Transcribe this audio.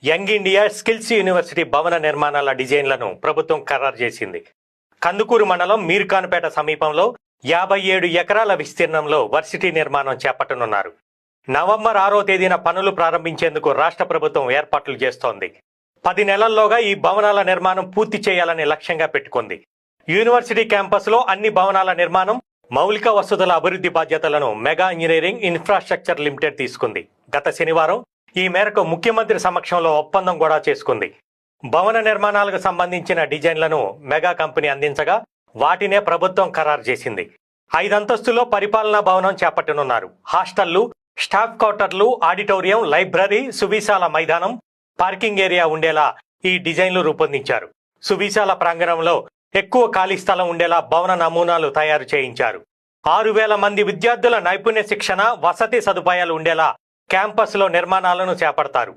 Young India skills university భవన నిర్మాణాల డిజైన్లను ప్రభుత్వం ఖరారు చేసింది. కందుకూరు మండలం మీర్ఖాన్పేట సమీపంలో 57 ఎకరాల విస్తీర్ణంలో వర్సిటీ నిర్మాణం చేపట్టనున్నారు. నవంబర్ 6వ తేదీన పనులు ప్రారంభించేందుకు రాష్ట్ర ప్రభుత్వం ఏర్పాట్లు చేస్తోంది. 10 నెలల్లోగా ఈ భవనాల నిర్మాణం పూర్తి చేయాలని లక్ష్యంగా పెట్టుకుంది. యూనివర్సిటీ క్యాంపస్లో అన్ని భవనాల నిర్మాణం, మౌలిక వసతుల అభివృద్ధి బాధ్యతలను మెగా ఇంజనీరింగ్ ఇన్ఫ్రాస్ట్రక్చర్ లిమిటెడ్ తీసుకుంది. గత శనివారం ఈ మేరకు ముఖ్యమంత్రి సమక్షంలో ఒప్పందం కూడా చేసుకుంది. భవన నిర్మాణాలకు సంబంధించిన డిజైన్లను మెగా కంపెనీ అందించగా వాటినే ప్రభుత్వం ఖరారు చేసింది. 5 అంతస్తులో పరిపాలనా భవనం చేపట్టనున్నారు. హాస్టళ్లు, స్టాఫ్ క్వార్టర్లు, ఆడిటోరియం, లైబ్రరీ, సువిశాల మైదానం, పార్కింగ్ ఏరియా ఉండేలా ఈ డిజైన్లు రూపొందించారు. సువిశాల ప్రాంగణంలో ఎక్కువ ఖాళీ స్థలం ఉండేలా భవన నమూనాలు తయారు చేయించారు. 6,000 మంది విద్యార్థుల నైపుణ్య శిక్షణ, వసతి సదుపాయాలు ఉండేలా క్యాంపస్లో నిర్మాణాలను చేపడతారు.